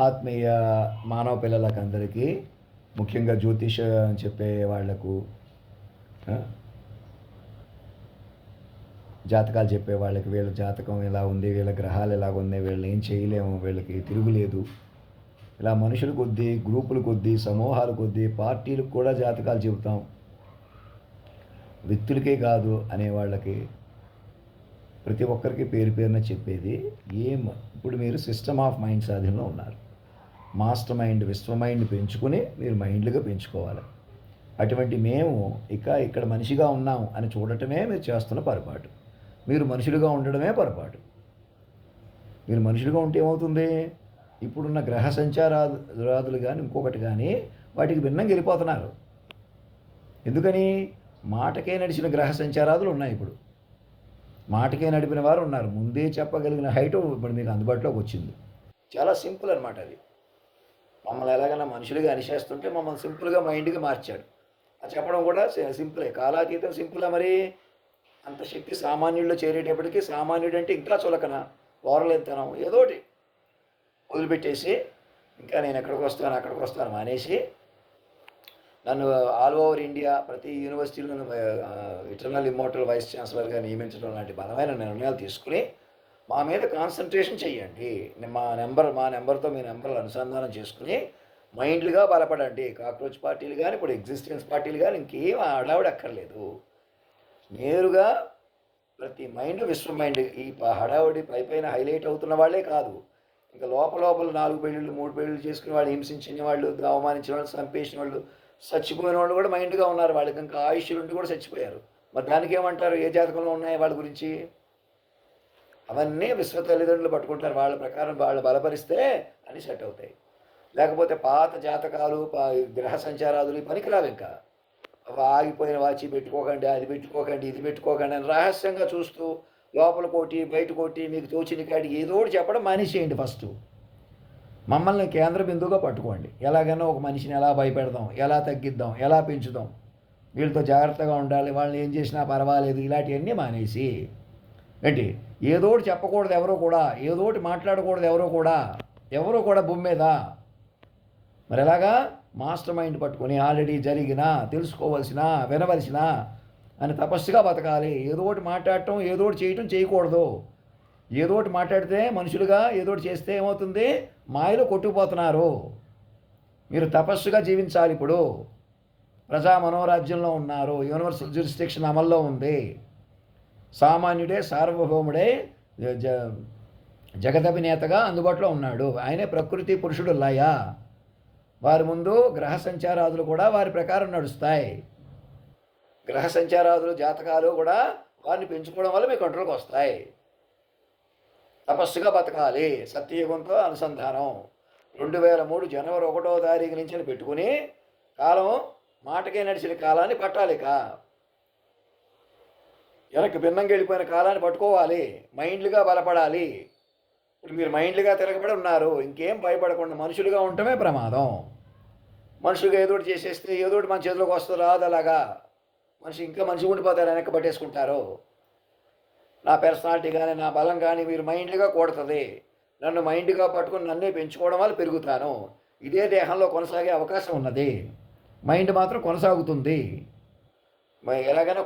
ఆత్మీయ మానవ పిల్లలకందరికీ, ముఖ్యంగా జ్యోతిషం చెప్పే వాళ్లకు, ఆ, జాతకాలు చెప్పే వాళ్ళకి, వీళ్ళ జాతకం ఎలా ఉంది, వీళ్ళ గ్రహాలు ఎలా ఉన్నాయి, వీళ్ళని ఏం చేయలేము, వీళ్ళకి తిరుగులేదు, ఇలా మనుషుల కొద్దీ, గ్రూపుల కొద్దీ, సమూహాల కొద్దీ, పార్టీలకు కూడా జాతకాలు చెబుతాం. వ్యక్తులకే కాదు అనే వాళ్ళకి, ప్రతి ఒక్కరికి పేరు పేరున చెప్పేది ఇప్పుడు మీరు సిస్టమ్ ఆఫ్ మైండ్ సాధనలో ఉన్నారు. మాస్టర్ మైండ్, విశ్వ మైండ్ పెంచుకుని మీరు మైండ్లుగా పెంచుకోవాలి. అటువంటి మేము ఇక్కడ మనిషిగా ఉన్నాం అని చూడటమే మీరు చేస్తున్న పొరపాటు. మీరు మనుషులుగా ఉండడమే పొరపాటు. మీరు మనుషులుగా ఉంటే ఏమవుతుంది? ఇప్పుడున్న గ్రహ సంచారాదులు కానీ ఇంకొకటి కానీ వాటికి భిన్నంగా వెళ్ళిపోతున్నారు. ఎందుకని? మాటకే నడిచిన గ్రహ సంచారాదులు ఉన్నాయి. ఇప్పుడు మాటకే నడిపిన వారు ఉన్నారు. ముందే చెప్పగలిగిన హైట్ ఇప్పుడు మీకు అందుబాటులోకి వచ్చింది. చాలా సింపుల్ అనమాట. అది మమ్మల్ని ఎలాగైనా మనుషులుగా అనిచేస్తుంటే మమ్మల్ని సింపుల్గా మైండ్గా మార్చాడు. అది చెప్పడం కూడా సింపులే. కాలాతీతం సింపులా? మరి అంత శక్తి సామాన్యుల్లో చేరేటప్పటికీ సామాన్యుడు అంటే ఇంకా చులకన, ఓరలేతనం, ఏదోటి వదిలిపెట్టేసి ఇంకా నేను ఎక్కడికి వస్తాను మానేసి నన్ను ఆల్ ఓవర్ ఇండియా ప్రతి యూనివర్సిటీలో ఇటర్నల్ ఇమ్మోర్టల్ వైస్ ఛాన్సలర్గా నియమించడం లాంటి బలమైన నిర్ణయాలు తీసుకుని మా మీద కాన్సన్ట్రేషన్ చేయండి. మా నెంబర్తో మీ నెంబర్లు అనుసంధానం చేసుకుని మైండ్లుగా బలపడండి. కాక్రోచ్ పార్టీలు కానీ, ఇప్పుడు ఎగ్జిస్టెన్స్ పార్టీలు కానీ ఇంకేం హడావుడి అక్కర్లేదు. నేరుగా ప్రతి మైండ్ విశ్వ మైండ్. ఈ హడావుడి పైన హైలైట్ అవుతున్న వాళ్ళే కాదు, ఇంకా లోపల 4 పెళ్ళిళ్ళు 3 పెళ్ళిళ్ళు చేసుకుని వాళ్ళు హింసించిన వాళ్ళు, అవమానించిన వాళ్ళు, చంపేసిన వాళ్ళు, చచ్చిపోయిన వాళ్ళు కూడా మైండ్గా ఉన్నారు. వాళ్ళకి ఇంకా ఆయుష్యులుండి కూడా చచ్చిపోయారు. మరి దానికి ఏమంటారు? ఏ జాతకంలో ఉన్నాయి వాళ్ళ గురించి? అవన్నీ విశ్వ తల్లిదండ్రులు పట్టుకుంటారు. వాళ్ళ ప్రకారం వాళ్ళు బలపరిస్తే అన్నీ సెట్ అవుతాయి. లేకపోతే పాత జాతకాలు, గ్రహ సంచారాదులు పనికిరావు. ఇంకా ఆగిపోయిన వాచి పెట్టుకోకండి, అది పెట్టుకోకండి, ఇది పెట్టుకోకండి అని రహస్యంగా చూస్తూ లోపల కోటి బయట కోటి మీకు తోచిన కాడికి ఏదో ఒకటి చెప్పడం మానేసేయండి. ఫస్ట్ మమ్మల్ని కేంద్ర బిందువుగా పట్టుకోండి. ఎలాగైనా ఒక మనిషిని ఎలా భయపెడదాం, ఎలా తగ్గిద్దాం, ఎలా పెంచుదాం, వీళ్ళతో జాగ్రత్తగా ఉండాలి, వాళ్ళని ఏం చేసినా పర్వాలేదు, ఇలాంటివన్నీ మానేసి ఏంటి ఏదో ఒకటి చెప్పకూడదు ఎవరో కూడా, ఏదో ఒకటి మాట్లాడకూడదు ఎవరో కూడా భూమి మీద. మరి ఎలాగా? మాస్టర్ మైండ్ పట్టుకొని ఆల్రెడీ జరిగిన, తెలుసుకోవలసిన, వినవలసిన అని తపస్సుగా బతకాలి. ఏదో ఒకటి మాట్లాడటం, ఏదో ఒకటి చేయటం చేయకూడదు. ఏదో ఒకటి మాట్లాడితే మనుషులుగా ఏదో ఒకటి చేస్తే ఏమవుతుంది? మాయలో కొట్టుకుపోతున్నారు. మీరు తపస్సుగా జీవించాలి. ఇప్పుడు ప్రజా మనోరాజ్యంలో ఉన్నారు. యూనివర్సల్ జ్యూరిస్డిక్షన్ అమల్లో ఉంది. సామాన్యుడే సార్వభౌముడే జగదభినేతగా అందుబాటులో ఉన్నాడు. ఆయనే ప్రకృతి పురుషుడు లయ. వారి ముందు గ్రహ సంచారాదులు కూడా వారి ప్రకారం నడుస్తాయి. గ్రహ సంచారాదులు, జాతకాలు కూడా వారిని పెంచుకోవడం వల్ల మీ కంట్రోల్కి వస్తాయి. తపస్సుగా బతకాలి. సత్యయుగంతో అనుసంధానం. 2003 జనవరి 1వ తారీఖు నుంచి పెట్టుకుని కాలం మాటకే నడిచిన కాలాన్ని పట్టాలిక. వెనక్కి భిన్నంగా వెళ్ళిపోయిన కాలాన్ని పట్టుకోవాలి. మైండ్లుగా బలపడాలి. ఇప్పుడు మీరు మైండ్లుగా తిరగబడి ఉన్నారు. ఇంకేం భయపడకుండా మనుషులుగా ఉండటమే ప్రమాదం. మనుషులుగా ఏదోటి చేసేస్తే ఏదోటి మన చేతిలోకి వస్తుంది. రాదు అలాగా. ఇంకా మనిషి ఉండిపోతారు, వెనక్కి పట్టేసుకుంటారు. నా పర్సనాలిటీ కానీ, నా బలం కానీ మీరు మైండ్లుగా కూడుతుంది. నన్ను మైండ్గా పట్టుకుని నన్నే పెంచుకోవడం వల్ల పెరుగుతాను. ఇదే దేహంలో కొనసాగే అవకాశం ఉన్నది. మైండ్ మాత్రం కొనసాగుతుంది. ఎలాగైనా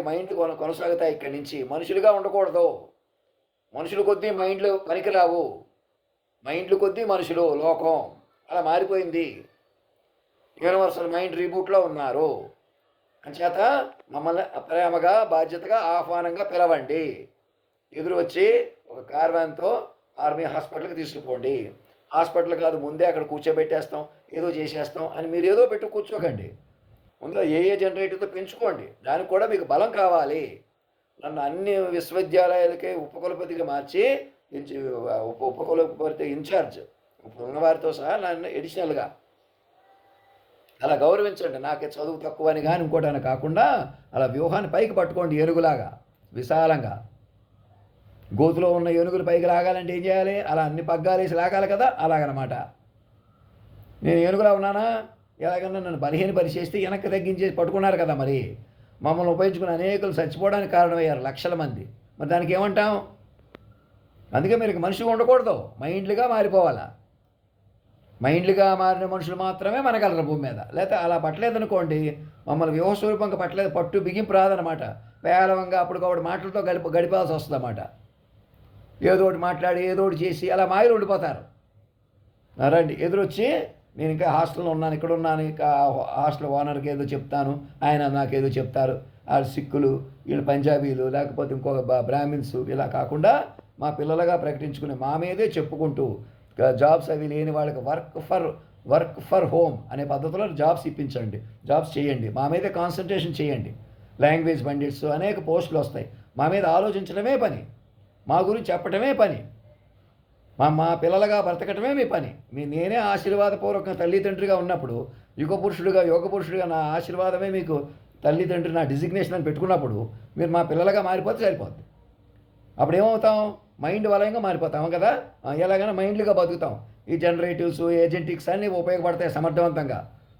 మైండ్ కొనసాగుతాయి. ఇక్కడి నుంచి మనుషులుగా ఉండకూడదు. మనుషుల కొద్దీ మైండ్లు పనికిరావు. మైండ్లు కొద్దీ మనుషులు, లోకం అలా మారిపోయింది. యూనివర్సల్ మైండ్ రీబూట్లో ఉన్నారు. అంచేత మమ్మల్ని ప్రేమగా, బాధ్యతగా, ఆహ్వానంగా పిలవండి. ఎదురు వచ్చి ఒక కార్వాన్తో ఆర్మీ హాస్పిటల్కి తీసుకుపోండి. హాస్పిటల్ కాదు, ముందే అక్కడ కూర్చోబెట్టేస్తాం, ఏదో చేసేస్తాం అని మీరు ఏదో పెట్టు కూర్చోకండి. ముందుగా ఏ జనరేటర్తో పెంచుకోండి. దానికి కూడా మీకు బలం కావాలి. నన్ను అన్ని విశ్వవిద్యాలయాలకే ఉపకులపతిగా మార్చి, ఉపకులపతి ఇన్ఛార్జ్ ఉన్నవారితో సహా నన్ను ఎడిషనల్గా అలా గౌరవించండి. నాకే చదువు తక్కువ అని కానీ ఇంకోటని కాకుండా అలా వ్యూహాన్ని పైకి పట్టుకోండి. ఏనుగులాగా విశాలంగా. గోతులో ఉన్న ఏనుగులు పైకి లాగాలంటే ఏం చేయాలి? అలా అన్ని పగ్గాలేసి లాగాలి కదా, అలాగనమాట. నేను ఏనుగులా ఉన్నానా? ఎలాగన్నా నన్ను పరిచేస్తే వెనక్కి తగ్గించేసి పట్టుకున్నారు కదా. మరి మమ్మల్ని ఉపయోగించుకుని అనేకులు చచ్చిపోవడానికి కారణమయ్యారు, లక్షల మంది. మరి దానికి ఏమంటాం? అందుకే మీరు మనిషిగా ఉండకూడదు, మైండ్లుగా మారిపోవాలా. మైండ్లుగా మారిన మనుషులు మాత్రమే మనగలరు భూమి మీద. లేకపోతే అలా పట్టలేదనుకోండి, మమ్మల్ని వ్యూహస్వరూపంగా పట్టలేదు, పట్టు బిగింపు రాదనమాట. పేలవంగా అప్పటికప్పుడు మాటలతో గడిపాల్సి వస్తుందన్నమాట. ఏదో ఒకటి మాట్లాడి ఏదో ఒకటి చేసి అలా మాయలు ఉండిపోతారు. రండి ఎదురొచ్చి, నేను ఇంకా హాస్టల్లో ఉన్నాను, ఇక్కడ ఉన్నాను, ఇంకా హాస్టల్ ఓనర్కి ఏదో చెప్తాను, ఆయన నాకేదో చెప్తారు, వాళ్ళు సిక్కులు, వీళ్ళు పంజాబీలు, లేకపోతే ఇంకొక బ్రాహ్మిన్స్, ఇలా కాకుండా మా పిల్లలుగా ప్రకటించుకుని మా మీదే చెప్పుకుంటూ జాబ్స్ అవి లేని వాళ్ళకి వర్క్ ఫర్ హోమ్ అనే పద్ధతిలో జాబ్స్ ఇప్పించండి, జాబ్స్ చేయండి, మా మీదే కాన్సన్ట్రేషన్ చేయండి. లాంగ్వేజ్ పండిట్స్ అనేక పోస్టులు వస్తాయి. మా మీద ఆలోచించడమే పని, మా గురించి చెప్పడమే పని, మా పిల్లలుగా బ్రతకటమే మీ పని. నేనే ఆశీర్వాదపూర్వకంగా తల్లిదండ్రిగా ఉన్నప్పుడు, యోగ పురుషుడిగా నా ఆశీర్వాదమే మీకు తల్లిదండ్రి నా డిజిగ్నేషన్ అని పెట్టుకున్నప్పుడు మీరు మా పిల్లలుగా మారిపోతే సరిపోద్ది. అప్పుడు ఏమవుతాం? మైండ్ వలయంగా మారిపోతాం కదా. ఎలాగైనా మైండ్లుగా బతుకుతాం. ఈ జనరేటివ్స్, ఏజెంటిక్స్ అన్నీ ఉపయోగపడతాయి సమర్థవంతంగా.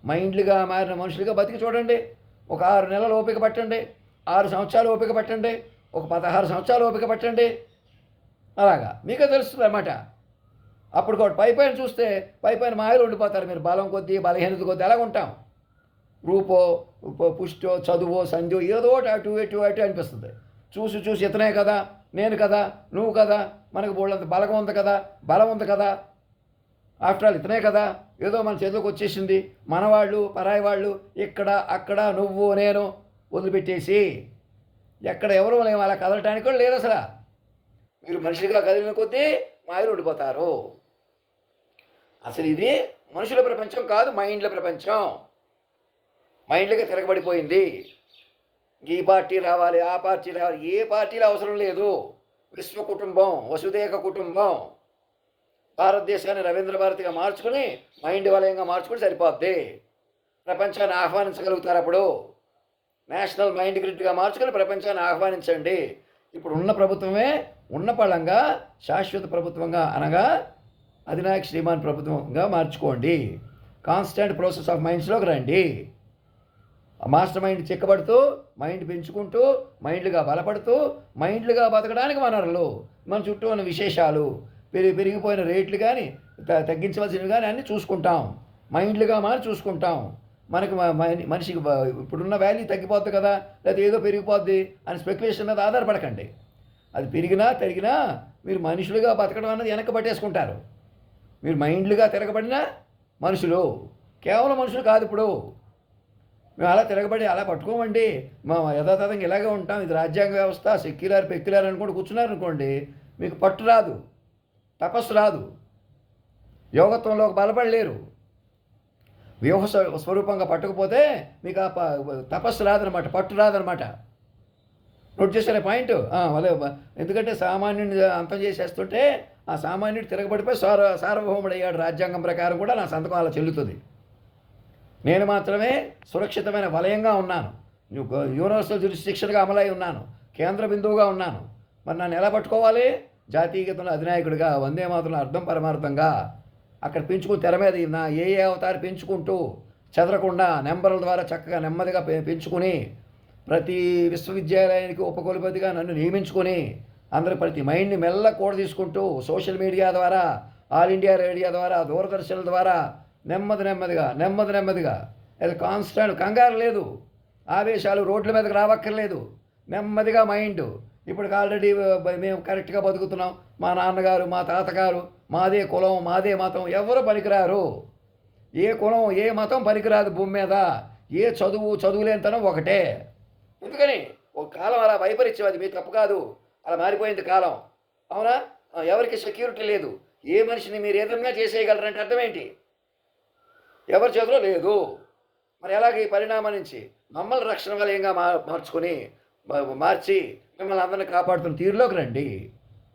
మైండ్లుగా మారిన మనుషులుగా బతికి చూడండి. ఒక 6 నెలలు ఓపిక పట్టండి, 6 సంవత్సరాలు ఓపిక పట్టండి, ఒక 16 సంవత్సరాలు ఓపిక పట్టండి. అలాగా మీకే తెలుస్తుంది అన్నమాట. అప్పుడు కూడా పైపైన చూస్తే పైపైన మాయలు ఉండిపోతారు. మీరు బలం కొద్దీ బలహీనత కొద్దీ ఎలాగ ఉంటాం. రూపో పుష్టో చదువో సంధ్యో ఏదో ఒకటి అటు అనిపిస్తుంది. చూసి ఇతనే కదా, నేను కదా, నువ్వు కదా, మనకు బోళ్ళంత బలం ఉంది కదా, ఆఫ్టర్ ఆల్ ఇతనే కదా, ఏదో మన చేతిలోకి వచ్చేసింది. మనవాళ్ళు పరాయి వాళ్ళు ఇక్కడ అక్కడ నువ్వు నేను వదిలిపెట్టేసి ఎక్కడ ఎవరు లేము. అలా కదలటానికి కూడా లేదు అసలు. మీరు మనిషిగా కదిలిన కొద్దీ మాయలు ఉండిపోతారు. అసలు ఇది మనుషుల ప్రపంచం కాదు, మైండ్ల ప్రపంచం. మైండ్లకి తిరగబడిపోయింది. ఈ పార్టీ రావాలి, ఆ పార్టీ రావాలి, ఏ పార్టీలు అవసరం లేదు. విశ్వ కుటుంబం, వసుదేక కుటుంబం. భారతదేశాన్ని రవీంద్ర భారతిగా మార్చుకుని మైండ్ వలయంగా మార్చుకుని సరిపోద్ది. ప్రపంచాన్ని ఆహ్వానించగలుగుతారు. అప్పుడు నేషనల్ మైండ్ గ్రిడ్గా మార్చుకుని ప్రపంచాన్ని ఆహ్వానించండి. ఇప్పుడు ఉన్న ప్రభుత్వమే ఉన్న పళంగా శాశ్వత ప్రభుత్వంగా, అనగా అధినాయక శ్రీమాన్ ప్రభుత్వంగా మార్చుకోండి. కాన్స్టెంట్ ప్రాసెస్ ఆఫ్ మైండ్స్లోకి రండి. మాస్టర్ మైండ్ చిక్కబడుతూ, మైండ్ పెంచుకుంటూ, మైండ్లుగా బలపడుతూ, మైండ్లుగా బతకడానికి వనరులు, మన చుట్టూ ఉన్న విశేషాలు, పెరిగిపోయిన రేట్లు కానీ తగ్గించవలసినవి కానీ అన్నీ చూసుకుంటాం. మైండ్లుగా మారి చూసుకుంటాం. మనకు మనిషికి ఇప్పుడున్న వాల్యూ తగ్గిపోద్ది కదా, లేదా ఏదో పెరిగిపోద్ది అని స్పెక్యులేషన్ మీద ఆధారపడకండి. అది పెరిగినా తరిగినా మీరు మనుషులుగా బతకడం అన్నది వెనక్కి పట్టేసుకుంటారు. మీరు మైండ్లుగా తిరగబడిన మనుషులు, కేవలం మనుషులు కాదు. ఇప్పుడు మేము అలా తిరగబడి అలా పట్టుకోమండి, మా యథాతథంగా ఇలాగే ఉంటాం, ఇది రాజ్యాంగ వ్యవస్థ, పెక్యులర్ అనుకుంటూ కూర్చున్నారనుకోండి, మీకు పట్టు రాదు, తపస్సు రాదు, యోగత్వంలో బలపడలేరు. వ్యూహ స్వరూపంగా పట్టకపోతే మీకు ఆ తపస్సు రాదనమాట, పట్టు రాదనమాట. నోట్ చేశారే పాయింట్? అదే, ఎందుకంటే సామాన్యుడిని అంతం చేసేస్తుంటే ఆ సామాన్యుడు తిరగబడిపోయి సార్వభౌముడయ్యాడు. రాజ్యాంగం ప్రకారం కూడా నా సంతకం అలా చెల్లుతుంది. నేను మాత్రమే సురక్షితమైన వలయంగా ఉన్నాను, యూనివర్సల్ జ్యూరిస్డిక్షన్గా అమలై ఉన్నాను, కేంద్ర బిందువుగా ఉన్నాను. మరి నన్ను ఎలా పట్టుకోవాలి? జాతీయగతంలో అధినాయకుడిగా, వందే మాతరంలో అర్థం పరమార్థంగా అక్కడ పెంచుకుని తెర మీద నా ఏ అవతారు పెంచుకుంటూ చెదరకుండా నెంబర్ల ద్వారా చక్కగా నెమ్మదిగా పెంచుకుని ప్రతి విశ్వవిద్యాలయానికి ఉపకులపతిగా నన్ను నియమించుకొని అందరూ ప్రతి మైండ్ని మెల్ల కూడ తీసుకుంటూ సోషల్ మీడియా ద్వారా, ఆల్ ఇండియా రేడియో ద్వారా, దూరదర్శన్ల ద్వారా నెమ్మదిగా అది కాన్స్టెంట్, కంగారు లేదు, ఆవేశాలు రోడ్ల మీదకి రావక్కర్లేదు. నెమ్మదిగా మైండ్. ఇప్పుడు ఆల్రెడీ మేము కరెక్ట్గా బతుకుతున్నాం. మా నాన్నగారు, మా తాతగారు, మాదే కులం, మాదే మతం, ఎవరు పనికిరారు. ఏ కులం ఏ మతం పనికిరాదు భూమి మీద. ఏ చదువులేనితనం ఒకటే. ఎందుకని ఒక కాలం అలా వైపరీత్యం, అది మీ తప్పు కాదు, అలా మారిపోయింది కాలం. అవునా? ఎవరికి సెక్యూరిటీ లేదు. ఏ మనిషిని మీరు ఏదైనా చేసేయగలరంటే అర్థం ఏంటి? ఎవరి చేతిలో లేదు. మరి ఎలాగ ఈ పరిణామం నుంచి మమ్మల్ని రక్షణ వలయంగా మార్చి మిమ్మల్ని అందరిని కాపాడుతున్న తీరులోకి రండి.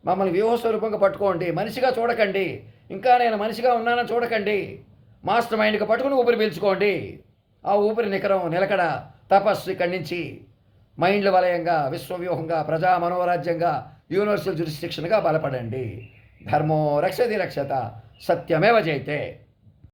మమ్మల్ని వ్యూహస్వరూపంగా పట్టుకోండి. మనిషిగా చూడకండి. ఇంకా నేను మనిషిగా ఉన్నానని చూడకండి. మాస్టర్ మైండ్గా పట్టుకుని ఊపిరి పీల్చుకోండి. ఆ ఊపిరి నిలకడ తపస్సు ఇక్కడి నుంచి మైండ్ల వలయంగా, విశ్వవ్యూహంగా, ప్రజా మనోరాజ్యంగా, యూనివర్సల్ జ్యూరిస్డిక్షన్గా బలపడండి. ధర్మో రక్షతి రక్షత, సత్యమేవ జయతే.